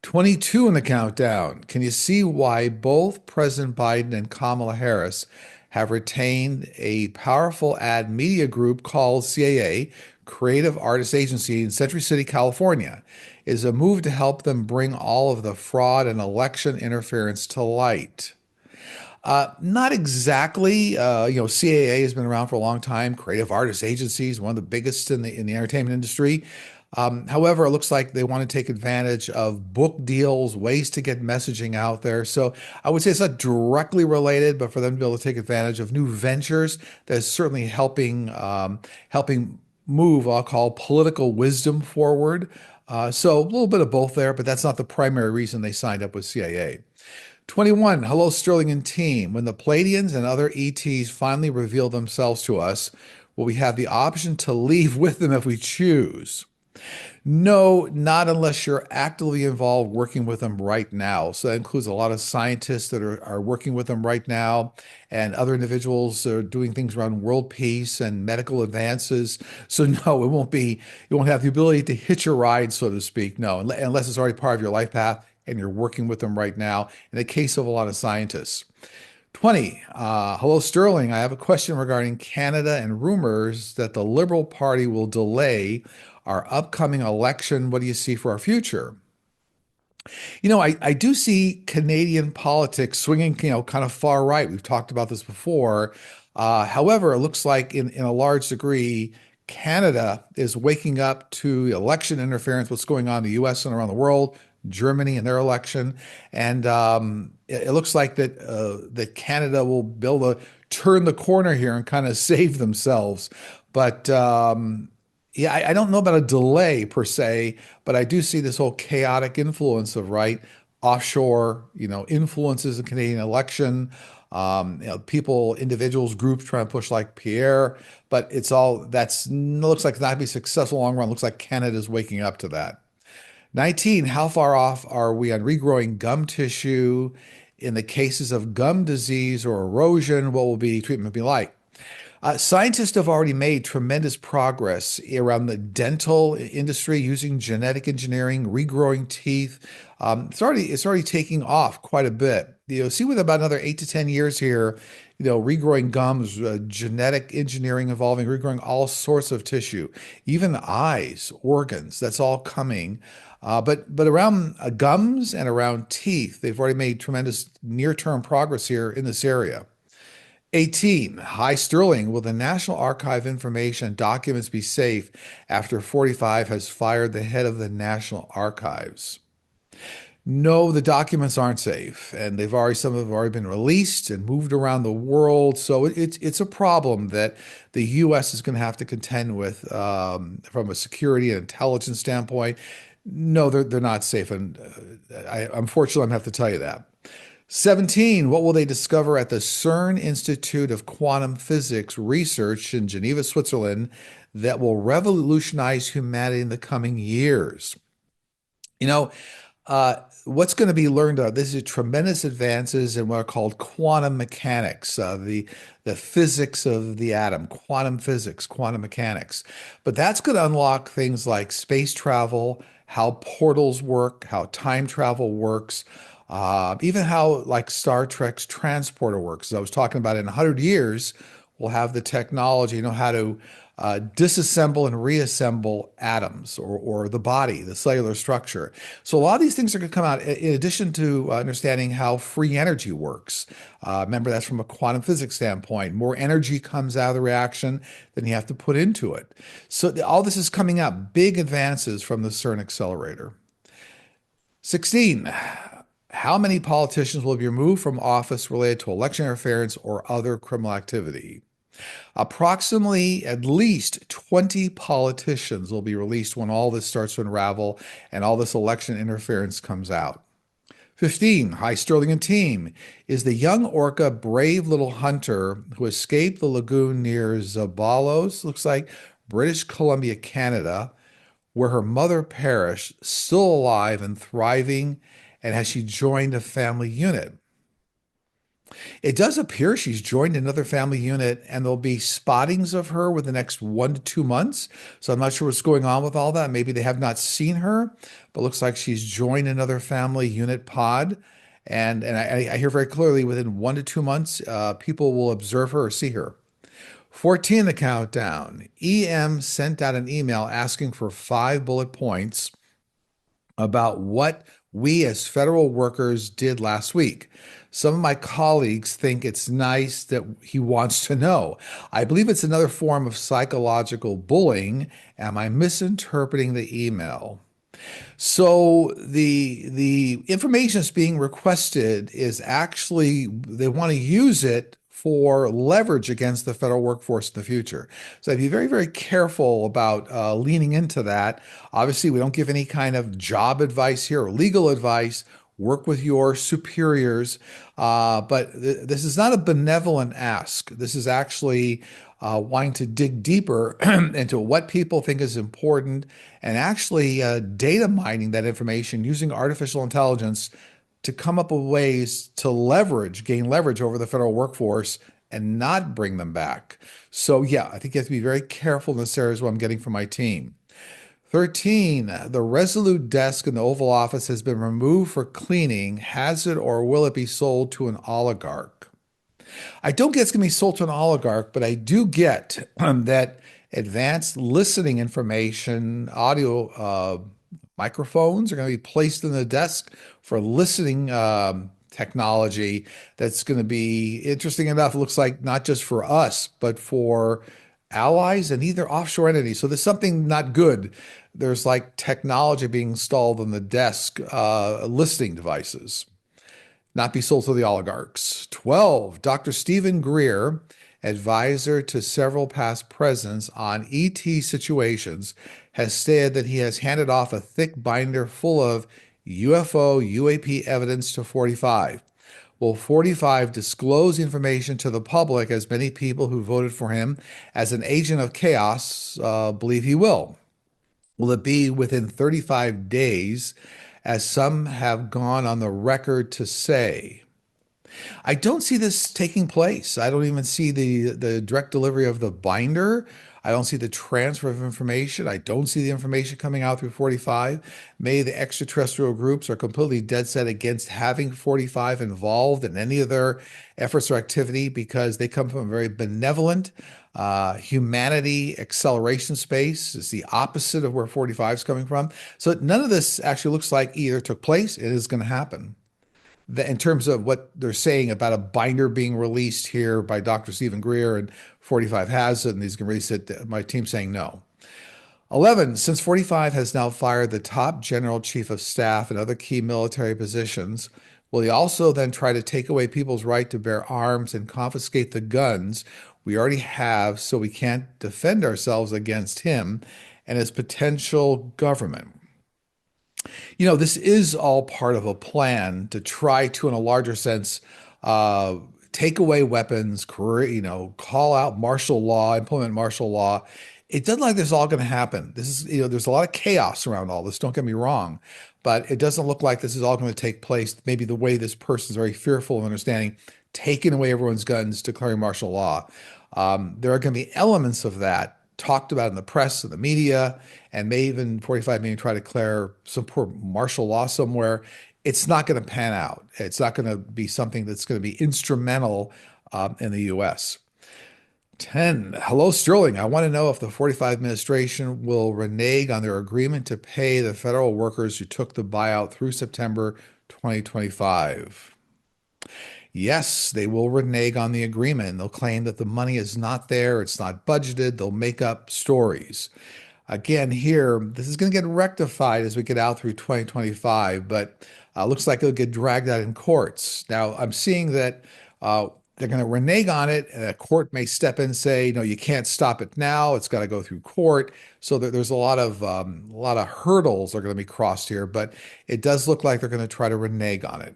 S1: 22 in the countdown. Can you see why both President Biden and Kamala Harris have retained a powerful ad media group called CAA, Creative Artists Agency in Century City, California? It is a move to help them bring all of the fraud and election interference to light. Not exactly. CAA has been around for a long time. Creative Artists Agencies, one of the biggest in the entertainment industry. However, it looks like they want to take advantage of book deals, ways to get messaging out there. So I would say it's not directly related, but for them to be able to take advantage of new ventures, that's certainly helping move, I'll call political wisdom forward. So a little bit of both there, but that's not the primary reason they signed up with CIA. 21, hello, Sterling and team. When the Pleiadians and other ETs finally reveal themselves to us, will we have the option to leave with them if we choose? No, not unless you're actively involved working with them right now. So that includes a lot of scientists that are working with them right now, and other individuals are doing things around world peace and medical advances. So no, you won't have the ability to hitch a ride, so to speak. No, unless it's already part of your life path and you're working with them right now, in the case of a lot of scientists. 20, hello, Sterling. I have a question regarding Canada and rumors that the Liberal Party will delay our upcoming election. What do you see for our future? I do see Canadian politics swinging, kind of far right. We've talked about this before. However, it looks like in a large degree, Canada is waking up to election interference, what's going on in the US and around the world, Germany and their election. And it looks like that Canada will be able to turn the corner here and kind of save themselves. But yeah, I don't know about a delay per se, but I do see this whole chaotic influence of right offshore, influences the Canadian election. People, individuals, groups trying to push like Pierre, but that's looks like it's not to be successful long run. Looks like Canada's waking up to that. 19, how far off are we on regrowing gum tissue? In the cases of gum disease or erosion, what will the treatment be like? Scientists have already made tremendous progress around the dental industry using genetic engineering, regrowing teeth. It's already taking off quite a bit. See with about another 8 to 10 years here, regrowing gums, genetic engineering involving regrowing all sorts of tissue, even eyes, organs. That's all coming. But around gums and around teeth, they've already made tremendous near-term progress here in this area. 18. Hi, Sterling. Will the National Archive information and documents be safe after 45 has fired the head of the National Archives? No, the documents aren't safe, and some of them have already been released and moved around the world. So it's a problem that the U.S. is going to have to contend with from a security and intelligence standpoint. No, they're not safe, and unfortunately, I'm going to have to tell you that. 17, what will they discover at the CERN Institute of Quantum Physics Research in Geneva, Switzerland, that will revolutionize humanity in the coming years? What's going to be learned of this is tremendous advances in what are called quantum mechanics, the physics of the atom, quantum physics, quantum mechanics. But that's going to unlock things like space travel, how portals work, how time travel works, even how like Star Trek's transporter works. As I was talking about in 100 years, will have the technology, know how to disassemble and reassemble atoms or the body, the cellular structure. So a lot of these things are going to come out in addition to understanding how free energy works. Remember, that's from a quantum physics standpoint. More energy comes out of the reaction than you have to put into it. So all this is coming out, big advances from the CERN accelerator. 16. How many politicians will be removed from office related to election interference or other criminal activity? Approximately at least 20 politicians will be released when all this starts to unravel and all this election interference comes out. 15. Hi, Sterling and team. Is the young orca brave little hunter who escaped the lagoon near Zabalos, looks like British Columbia, Canada, where her mother perished, still alive and thriving, and has she joined a family unit? It does appear she's joined another family unit, and there'll be spottings of her within the next 1 to 2 months. So I'm not sure what's going on with all that. Maybe they have not seen her, but looks like she's joined another family unit pod. And I hear very clearly within 1 to 2 months, people will observe her or see her. 14, the countdown. EM sent out an email asking for 5 bullet points about what we as federal workers did last week. Some of my colleagues think it's nice that he wants to know. I believe it's another form of psychological bullying. Am I misinterpreting the email? So the information that's being requested is actually they want to use it for leverage against the federal workforce in the future. So I'd be very, very careful about leaning into that. Obviously, we don't give any kind of job advice here or legal advice. Work with your superiors. But this is not a benevolent ask. This is actually wanting to dig deeper into what people think is important and actually data mining that information using artificial intelligence to come up with ways to gain leverage over the federal workforce and not bring them back. So, yeah, I think you have to be very careful in this area is what I'm getting from my team. 13, the Resolute desk in the Oval Office has been removed for cleaning. Has it or will it be sold to an oligarch? I don't get it's going to be sold to an oligarch, but I do get that advanced listening information, audio microphones are going to be placed in the desk for listening technology. That's going to be interesting enough. It looks like not just for us, but for allies and either offshore entities. So there's something not good. There's like technology being installed on the desk, listening devices not be sold to the oligarchs. 12, Dr. Stephen Greer, advisor to several past presidents on ET situations, has stated that he has handed off a thick binder full of UFO, UAP evidence to 45. Will 45 disclose information to the public as many people who voted for him as an agent of chaos believe he will? Will it be within 35 days, as some have gone on the record to say? I don't see this taking place. I don't even see the direct delivery of the binder. I don't see the transfer of information. I don't see the information coming out through 45. Maybe the extraterrestrial groups are completely dead set against having 45 involved in any of their efforts or activity because they come from a very benevolent humanity acceleration space. Is the opposite of where 45 is coming from. So none of this actually looks like either took place, it is going to happen in terms of what they're saying about a binder being released here by Dr. Stephen Greer and 45 has it, and he's going to release it. My team's saying no. 11, since 45 has now fired the top general chief of staff and other key military positions, will he also then try to take away people's right to bear arms and confiscate the guns we already have so we can't defend ourselves against him and his potential government? This is all part of a plan to try to, in a larger sense, uh, take away weapons, call out martial law, implement martial law. It doesn't like this is all going to happen. This is, there's a lot of chaos around all this. Don't get me wrong, but it doesn't look like this is all going to take place. Maybe the way this person is very fearful of understanding, taking away everyone's guns, declaring martial law. There are going to be elements of that talked about in the press and the media, and may even 45 may try to declare some poor martial law somewhere. It's not going to pan out. It's not going to be something that's going to be instrumental in the U.S. 10. Hello, Sterling. I want to know if the 45 administration will renege on their agreement to pay the federal workers who took the buyout through September 2025. Yes, they will renege on the agreement. They'll claim that the money is not there, it's not budgeted. They'll make up stories. Again, here, this is going to get rectified as we get out through 2025, but looks like it'll get dragged out in courts. Now, I'm seeing that they're going to renege on it, and a court may step in and say, no, you can't stop it now. It's got to go through court. So there's a lot of hurdles are going to be crossed here, but it does look like they're going to try to renege on it.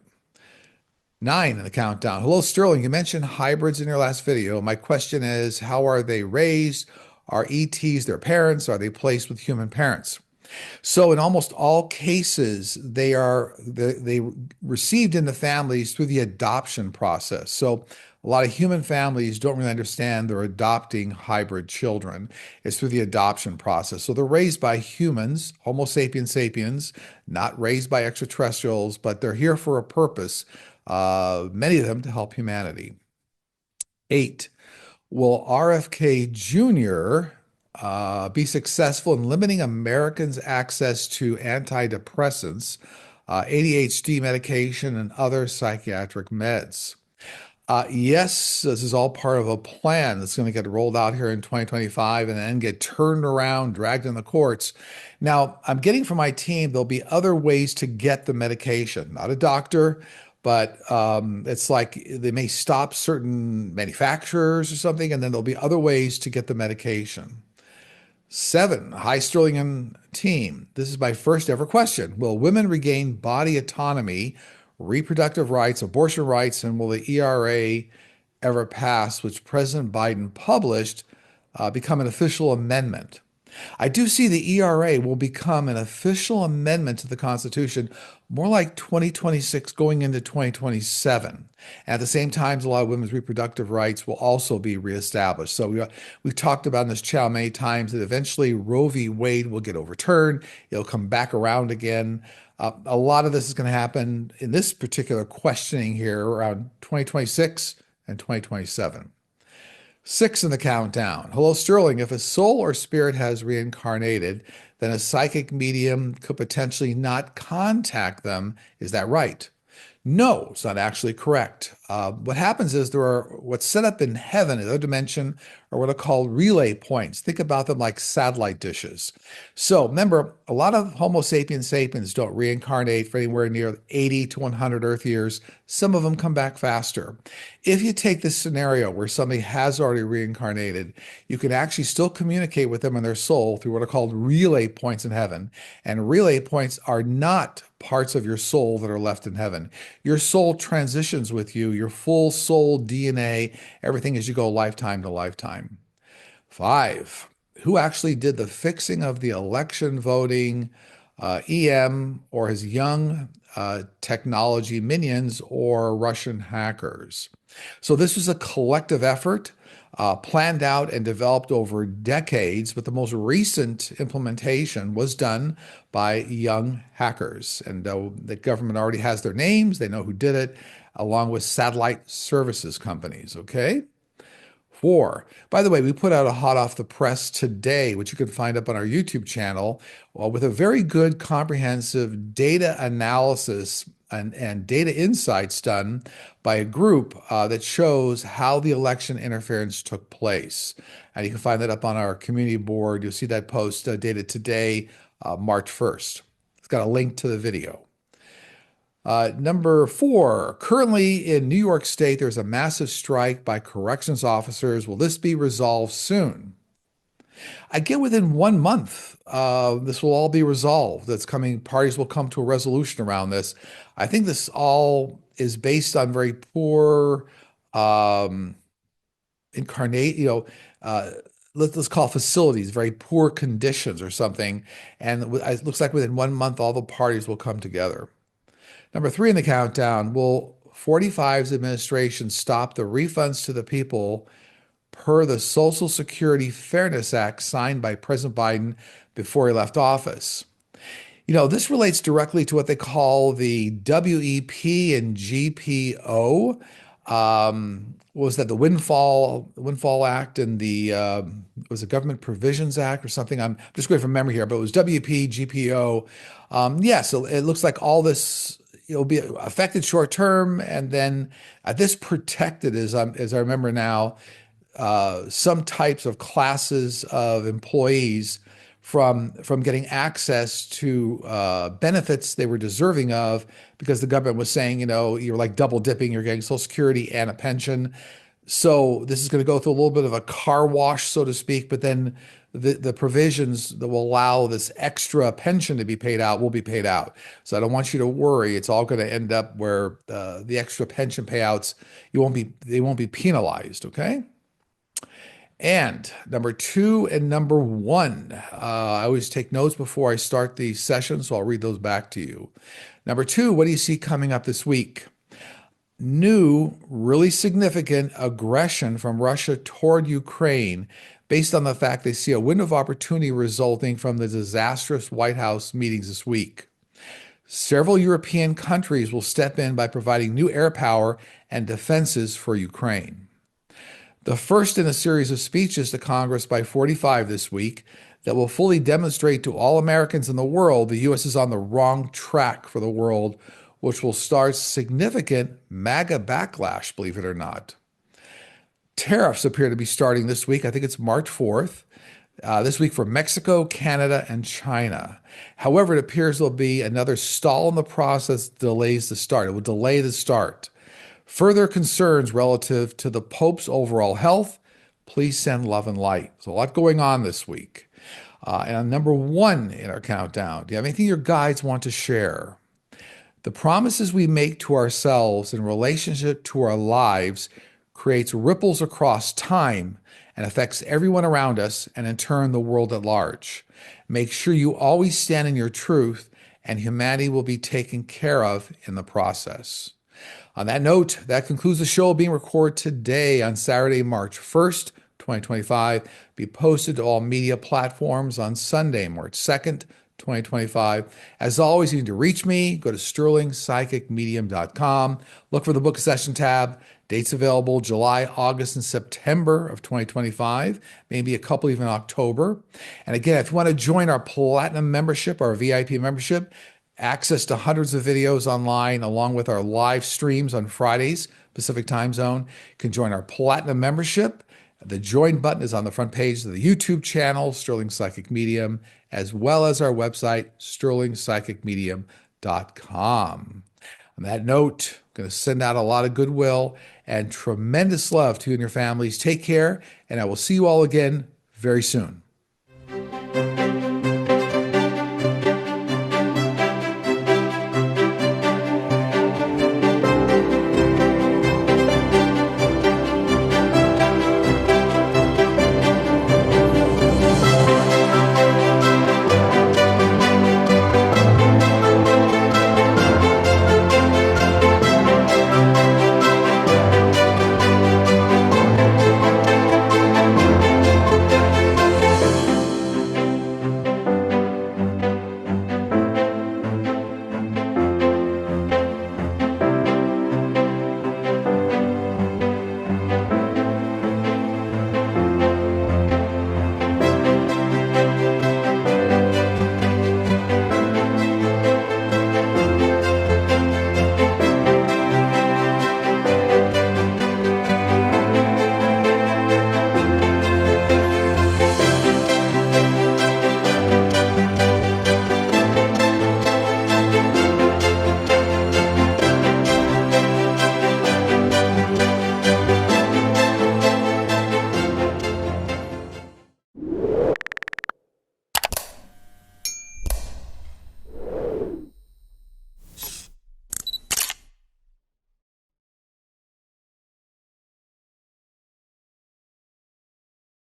S1: 9 in the countdown. Hello, Sterling. You mentioned hybrids in your last video. My question is, how are they raised? Are ETs their parents? Are they placed with human parents? So in almost all cases, they received into families through the adoption process. So a lot of human families don't really understand they're adopting hybrid children. It's through the adoption process. So they're raised by humans, Homo sapiens sapiens, not raised by extraterrestrials, but they're here for a purpose, many of them to help humanity. 8. Will RFK Jr. Be successful in limiting Americans' access to antidepressants, ADHD medication, and other psychiatric meds? Yes, this is all part of a plan that's going to get rolled out here in 2025 and then get turned around, dragged in the courts. Now, I'm getting from my team, there'll be other ways to get the medication, not a doctor, but it's like they may stop certain manufacturers or something, and then there'll be other ways to get the medication. 7, hi Sterling and team. This is my first ever question. Will women regain body autonomy, reproductive rights, abortion rights, and will the ERA ever pass, which President Biden published, become an official amendment? I do see the ERA will become an official amendment to the Constitution more like 2026 going into 2027. At the same time, a lot of women's reproductive rights will also be reestablished. So we've talked about in this channel many times that eventually Roe v. Wade will get overturned. It'll come back around again. A lot of this is going to happen in this particular questioning here around 2026 and 2027. 6 in the countdown. Hello, Sterling. If a soul or spirit has reincarnated, then a psychic medium could potentially not contact them. Is that right? No, it's not actually correct. What happens is there are what's set up in heaven, another dimension, are what are called relay points. Think about them like satellite dishes. So remember, a lot of Homo sapiens sapiens don't reincarnate for anywhere near 80 to 100 Earth years. Some of them come back faster. If you take this scenario where somebody has already reincarnated, you can actually still communicate with them and their soul through what are called relay points in heaven. And relay points are not parts of your soul that are left in heaven. Your soul transitions with you, your full soul DNA, everything as you go lifetime to lifetime. 5, who actually did the fixing of the election voting, EM, or his young technology minions or Russian hackers? So this was a collective effort planned out and developed over decades, but the most recent implementation was done by young hackers. And the government already has their names, they know who did it, along with satellite services companies, okay? 4, by the way, we put out a hot off the press today, which you can find up on our YouTube channel, with a very good comprehensive data analysis and data insights done by a group that shows how the election interference took place. And you can find that up on our community board. You'll see that post dated today, March 1st. It's got a link to the video. Number 4, currently in New York State, there's a massive strike by corrections officers. Will this be resolved soon? Again, within 1 month, this will all be resolved. That's coming, parties will come to a resolution around this. I think this all is based on very poor incarnate, let's call facilities, very poor conditions or something. And it looks like within 1 month, all the parties will come together. Number 3 in the countdown, will 45's administration stop the refunds to the people per the Social Security Fairness Act signed by President Biden before he left office? This relates directly to what they call the WEP and GPO. What was that, the Windfall Act and the was it Government Provisions Act or something? I'm just going from memory here, but it was WP, GPO. Yeah, so it looks like all this will be affected short term, and then this protected, as I remember now, some types of classes of employees from getting access to benefits they were deserving of because the government was saying, you're like double dipping, you're getting Social Security and a pension. So this is going to go through a little bit of a car wash, so to speak, but then the provisions that will allow this extra pension to be paid out will be paid out. So I don't want you to worry. It's all going to end up where the extra pension payouts, they won't be penalized, okay? And number two and number one, I always take notes before I start the session, so I'll read those back to you. Number two, what do you see coming up this week? New, really significant aggression from Russia toward Ukraine based on the fact they see a window of opportunity resulting from the disastrous White House meetings this week. Several European countries will step in by providing new air power and defenses for Ukraine. The first in a series of speeches to Congress by 45 this week that will fully demonstrate to all Americans in the world the U.S. is on the wrong track for the world, which will start significant MAGA backlash, believe it or not. Tariffs appear to be starting this week. I think it's March 4th. This week for Mexico, Canada, and China. However, it appears there'll be another stall in the process that delays the start. It will delay the start. Further concerns relative to the Pope's overall health, please send love and light. There's a lot going on this week. And on number one in our countdown, do you have anything your guides want to share? The promises we make to ourselves in relationship to our lives creates ripples across time and affects everyone around us and in turn the world at large. Make sure you always stand in your truth and humanity will be taken care of in the process. On that note, that concludes the show being recorded today on Saturday, March 1st, 2025. Be posted to all media platforms on Sunday, March 2nd, 2025. As always, you need to reach me. Go to sterlingpsychicmedium.com. Look for the book session tab. Dates available July, August, and September of 2025, maybe a couple even October. And again, if you want to join our Platinum membership, our VIP membership, access to hundreds of videos online along with our live streams on Fridays, Pacific time zone. You can join our Platinum membership. The join button is on the front page of the YouTube channel, Sterling Psychic Medium, as well as our website, sterlingpsychicmedium.com. On that note, I'm going to send out a lot of goodwill and tremendous love to you and your families. Take care, and I will see you all again very soon.